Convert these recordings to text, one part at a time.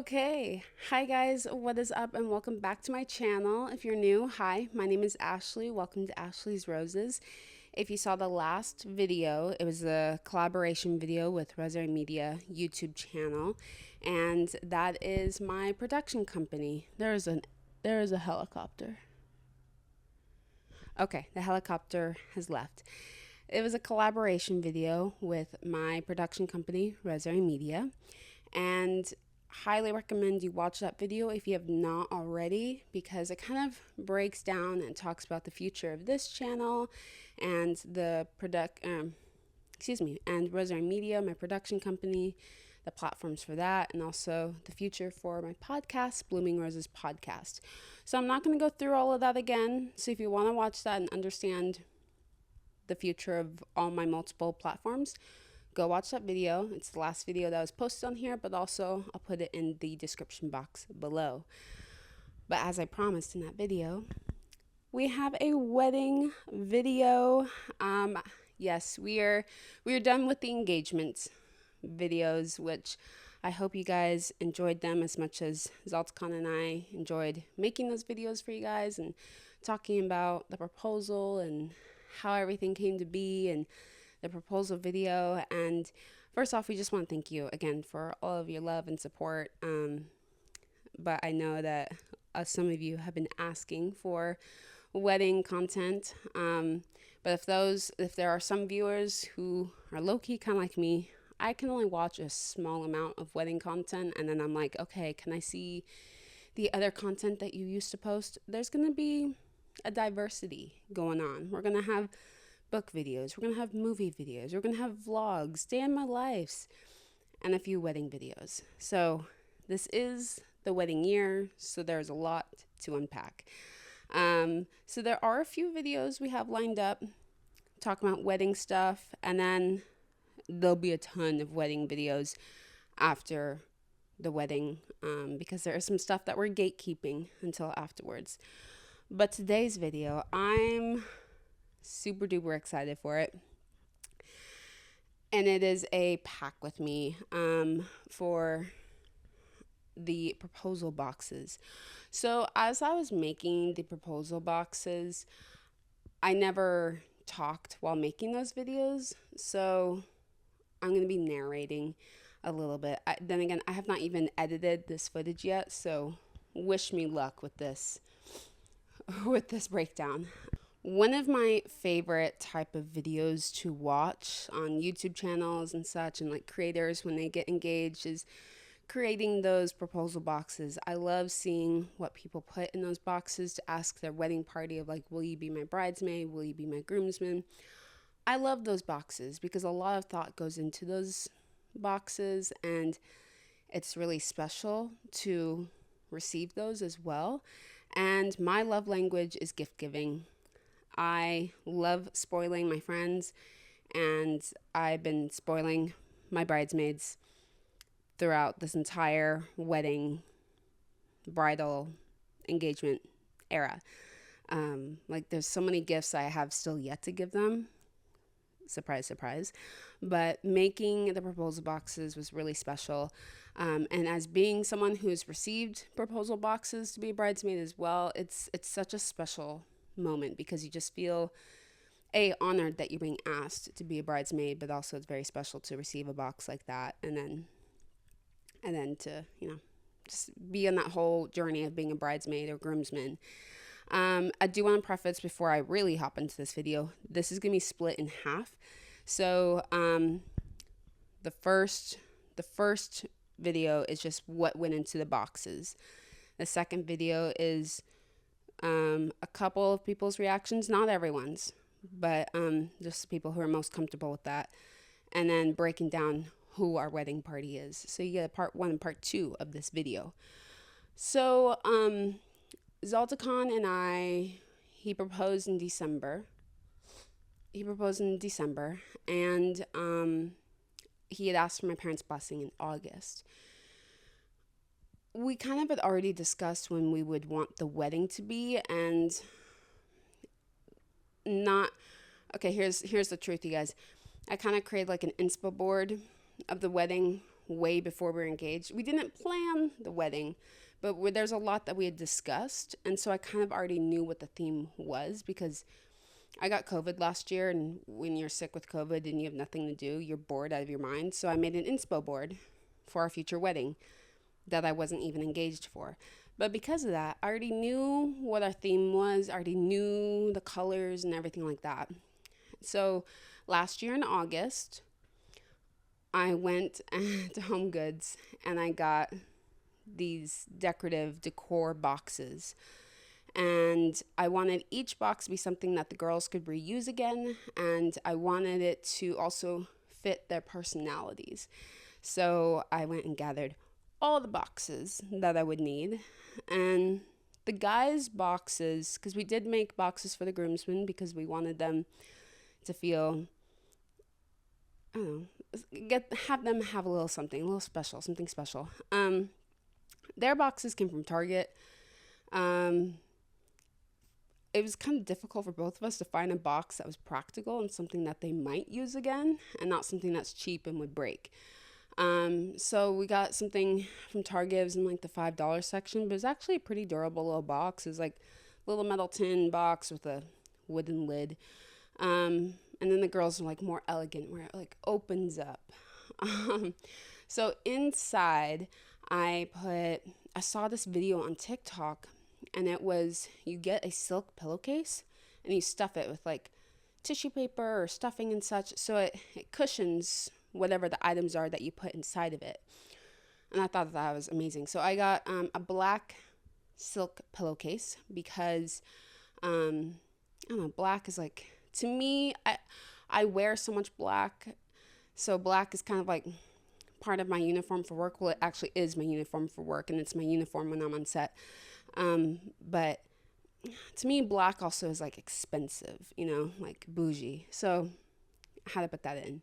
Okay, hi guys, what is up, and welcome back to my channel. If you're new, hi, my name is Ashley. Welcome to Ashley's Roses. If you saw the last video, it was a collaboration video with Maeri Media YouTube channel, and that is my production company. There is a helicopter. Okay, the helicopter has left. It was a collaboration video with my production company, Maeri Media, and highly recommend you watch that video if you have not already, because it kind of breaks down and talks about the future of this channel and the and Maeri Media, my production company, the platforms for that, and also the future for my podcast, Blooming Roses Podcast. So I'm not going to go through all of that again. So if you want to watch that and understand the future of all my multiple platforms, go watch that video. It's the last video that was posted on here, but also I'll put it in the description box below. But as I promised in that video, we have a wedding video. Yes, we are done with the engagement videos, which I hope you guys enjoyed them as much as Zaltcon and I enjoyed making those videos for you guys and talking about the proposal and how everything came to be and the proposal video. And first off, we just want to thank you again for all of your love and support. But I know that some of you have been asking for wedding content. But if there are some viewers who are low-key kind of like me, I can only watch a small amount of wedding content, and then I'm like, okay, can I see the other content that you used to post? There's going to be a diversity going on. We're going to have book videos, we're going to have movie videos, we're going to have vlogs, day in my lives, and a few wedding videos. So this is the wedding year, so there's a lot to unpack. So there are a few videos we have lined up talking about wedding stuff, and then there'll be a ton of wedding videos after the wedding, because there is some stuff that we're gatekeeping until afterwards. But today's video, I'm super duper excited for it, and it is a pack with me for the proposal boxes. So as I was making the proposal boxes, I never talked while making those videos, so I'm going to be narrating a little bit. Then again, I have not even edited this footage yet, so wish me luck with this breakdown. One of my favorite type of videos to watch on YouTube channels and such, and like creators when they get engaged, is creating those proposal boxes. I love seeing what people put in those boxes to ask their wedding party of like, will you be my bridesmaid? Will you be my groomsman? I love those boxes because a lot of thought goes into those boxes, and it's really special to receive those as well. And my love language is gift giving. I love spoiling my friends, and I've been spoiling my bridesmaids throughout this entire wedding, bridal, engagement era. Like there's so many gifts I have still yet to give them. Surprise, surprise. But making the proposal boxes was really special. And as being someone who's received proposal boxes to be a bridesmaid as well, it's such a special moment because you just feel honored that you're being asked to be a bridesmaid, but also it's very special to receive a box like that, and then to just be on that whole journey of being a bridesmaid or groomsman. I do want to preface before I really hop into this video, this is gonna be split in half. So the first video is just what went into the boxes. The second video is a couple of people's reactions, not everyone's, but just people who are most comfortable with that, and then breaking down who our wedding party is. So you get a part 1 and part 2 of this video. So Zaltcon and he proposed in December. And he had asked for my parents' blessing in August. We kind of had already discussed when we would want the wedding to be, and here's the truth, you guys. I kind of created like an inspo board of the wedding way before we were engaged. We didn't plan the wedding, but there's a lot that we had discussed. And so I kind of already knew what the theme was because I got COVID last year. And when you're sick with COVID and you have nothing to do, you're bored out of your mind. So I made an inspo board for our future wedding that I wasn't even engaged for. But because of that, I already knew what our theme was. I already knew the colors and everything like that. So last year in August, I went to Home Goods and I got these decorative decor boxes. And I wanted each box to be something that the girls could reuse again. And I wanted it to also fit their personalities. So I went and gathered all the boxes that I would need. And the guys' boxes, because we did make boxes for the groomsmen because we wanted them to feel, I don't know, have them have a little something, a little special, something special. Their boxes came from Target. It was kind of difficult for both of us to find a box that was practical and something that they might use again and not something that's cheap and would break. So we got something from Target. It was in like the $5 section, but it was actually a pretty durable little box. It was like a little metal tin box with a wooden lid. And then the girls are like more elegant where it like opens up. So inside I saw this video on TikTok, and it was, you get a silk pillowcase and you stuff it with like tissue paper or stuffing and such. So it cushions whatever the items are that you put inside of it. And I thought that was amazing. So I got a black silk pillowcase because, I don't know, black is like, to me, I wear so much black. So black is kind of like part of my uniform for work. Well, it actually is my uniform for work, and it's my uniform when I'm on set. But to me, black also is like expensive, you know, like bougie. So I had to put that in.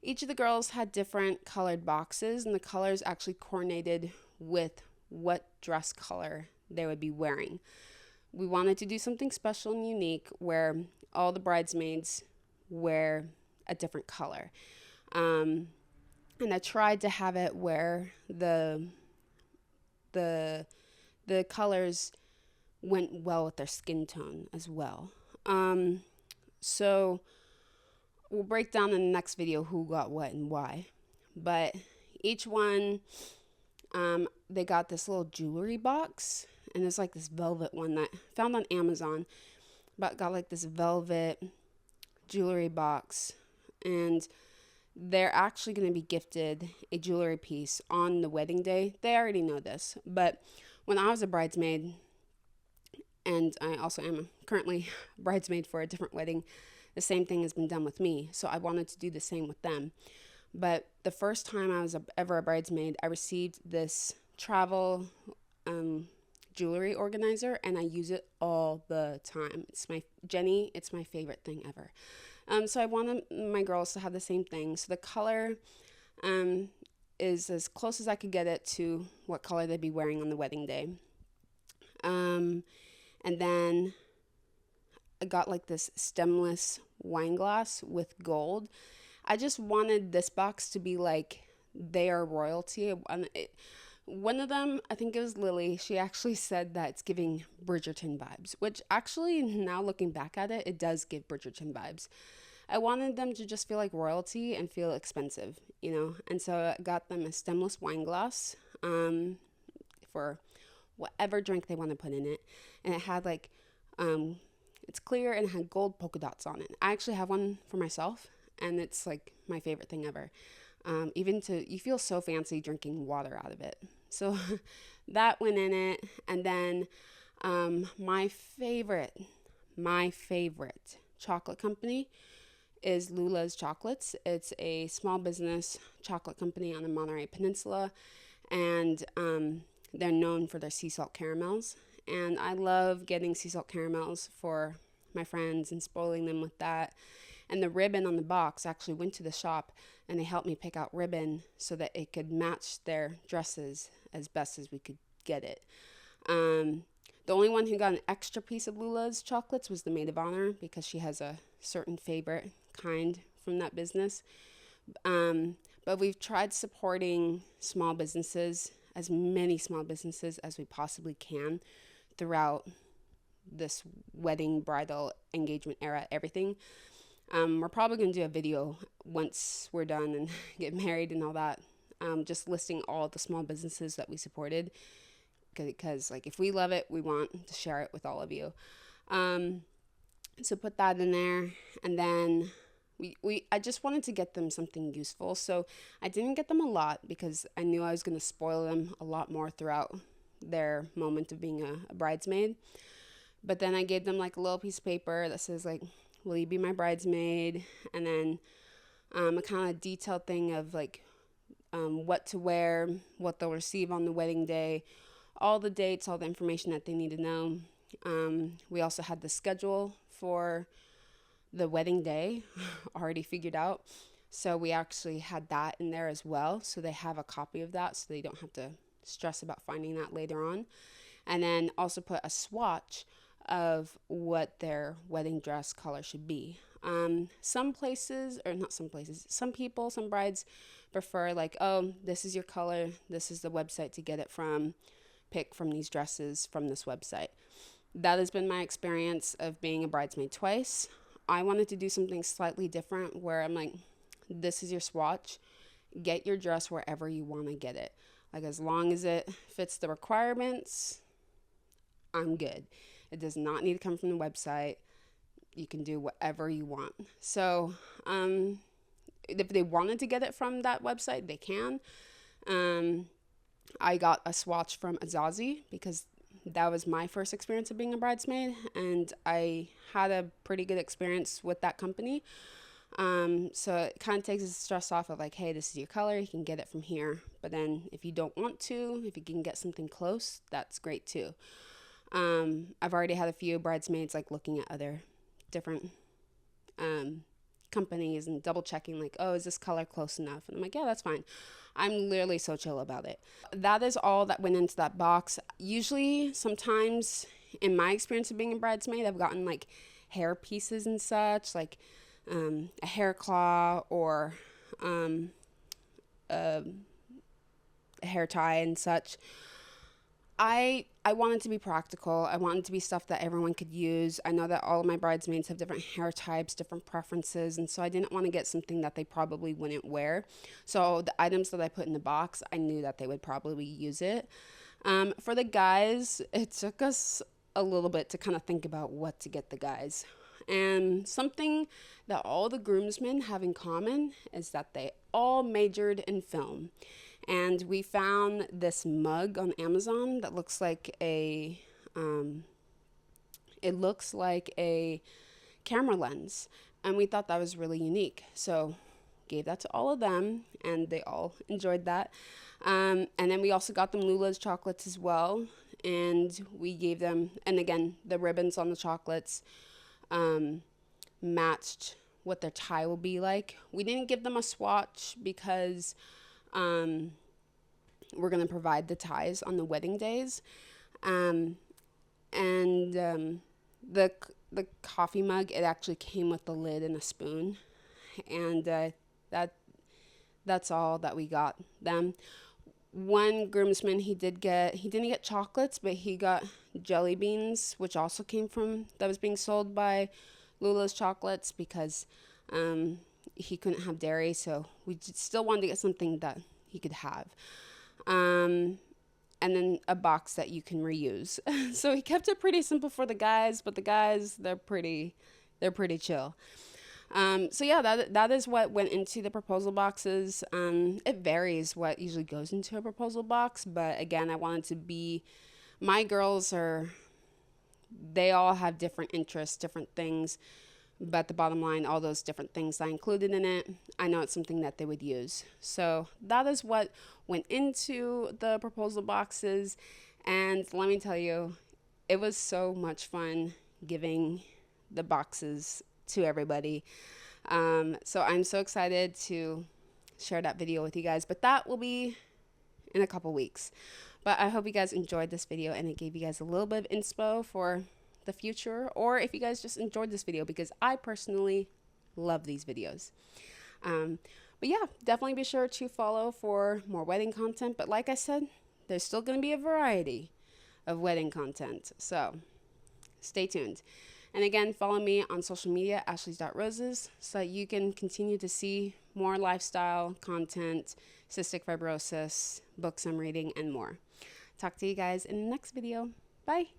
Each of the girls had different colored boxes, and the colors actually coordinated with what dress color they would be wearing. We wanted to do something special and unique where all the bridesmaids wear a different color. And I tried to have it where the colors went well with their skin tone as well. So we'll break down in the next video who got what and why. But each one, they got this little jewelry box, and it's like this velvet one that I found on Amazon, but got like this velvet jewelry box, and they're actually going to be gifted a jewelry piece on the wedding day. They already know this, but when I was a bridesmaid, and I also am currently a bridesmaid for a different wedding, the same thing has been done with me. So I wanted to do the same with them. But the first time I was ever a bridesmaid, I received this travel jewelry organizer, and I use it all the time. It's my favorite thing ever. So I wanted my girls to have the same thing. So the color is as close as I could get it to what color they'd be wearing on the wedding day. And then I got like this stemless wine glass with gold. I just wanted this box to be like they are royalty. One of them, I think it was Lily, she actually said that it's giving Bridgerton vibes, which actually, now looking back at it, it does give Bridgerton vibes. I wanted them to just feel like royalty and feel expensive, you know, and so I got them a stemless wine glass for whatever drink they want to put in it, and it had like, it's clear and it had gold polka dots on it. I actually have one for myself, and it's like my favorite thing ever. You feel so fancy drinking water out of it. So that went in it. And then my favorite chocolate company is Lula's Chocolates. It's a small business chocolate company on the Maeri Peninsula, and they're known for their sea salt caramels. And I love getting sea salt caramels for my friends and spoiling them with that. And the ribbon on the box actually went to the shop, and they helped me pick out ribbon so that it could match their dresses as best as we could get it. The only one who got an extra piece of Lula's chocolates was the maid of honor, because she has a certain favorite kind from that business. But we've tried supporting small businesses, as many small businesses as we possibly can throughout this wedding, bridal, engagement era, everything. We're probably going to do a video once we're done and get married and all that, just listing all the small businesses that we supported, because like if we love it, we want to share it with all of you. So put that in there, and then I just wanted to get them something useful. So I didn't get them a lot because I knew I was going to spoil them a lot more throughout their moment of being a bridesmaid. But then I gave them like a little piece of paper that says like, will you be my bridesmaid? And then a kind of detailed thing of like what to wear, what they'll receive on the wedding day, all the dates, all the information that they need to know. We also had the schedule for the wedding day already figured out. So we actually had that in there as well. So they have a copy of that so they don't have to stress about finding that later on. And then also put a swatch of what their wedding dress color should be. Some people, some brides prefer like, oh, this is your color, this is the website to get it from, pick from these dresses from this website. That has been my experience of being a bridesmaid twice. I wanted to do something slightly different where I'm like, this is your swatch, get your dress wherever you want to get it. Like as long as it fits the requirements, I'm good. It does not need to come from the website. You can do whatever you want. So if they wanted to get it from that website, they can. I got a swatch from Azazi because that was my first experience of being a bridesmaid, and I had a pretty good experience with that company. So it kind of takes the stress off of like, hey, this is your color, you can get it from here. But then if you don't want to, if you can get something close, that's great too. I've already had a few bridesmaids like looking at other different companies and double checking like, oh, is this color close enough? And I'm like, yeah, that's fine. I'm literally so chill about it. That is all that went into that box. Usually, sometimes in my experience of being a bridesmaid, I've gotten like hair pieces and such, like a hair claw or a hair tie and such. I wanted to be practical. I wanted to be stuff that everyone could use. I know that all of my bridesmaids have different hair types, different preferences, and so I didn't want to get something that they probably wouldn't wear. So the items that I put in the box, I knew that they would probably use it. For the guys, it took us a little bit to kind of think about what to get the guys. And something that all the groomsmen have in common is that they all majored in film. And we found this mug on Amazon that looks like a camera lens. And we thought that was really unique. So gave that to all of them, and they all enjoyed that. And then we also got them Lula's chocolates as well. And we gave them, and again, the ribbons on the chocolates matched what their tie will be like. We didn't give them a swatch because we're going to provide the ties on the wedding days. And the coffee mug, it actually came with the lid and a spoon. And that's all that we got them. One groomsman, he didn't get chocolates, but he got jelly beans, which also that was being sold by Lula's Chocolates because he couldn't have dairy, so we still wanted to get something that he could have. And then a box that you can reuse. So he kept it pretty simple for the guys, but the guys, they're pretty chill. So yeah, that is what went into the proposal boxes. It varies what usually goes into a proposal box, but again, I wanted to be, my girls they all have different interests, different things, but the bottom line, all those different things I included in it, I know it's something that they would use. So that is what went into the proposal boxes, and let me tell you, it was so much fun giving the boxes to everybody. So I'm so excited to share that video with you guys, but that will be in a couple weeks. But I hope you guys enjoyed this video and it gave you guys a little bit of inspo for the future, or if you guys just enjoyed this video, because I personally love these videos. But yeah, definitely be sure to follow for more wedding content. But like I said, there's still going to be a variety of wedding content. So stay tuned. And again, follow me on social media, ashleys.roses, so that you can continue to see more lifestyle content, cystic fibrosis, books I'm reading, and more. Talk to you guys in the next video. Bye.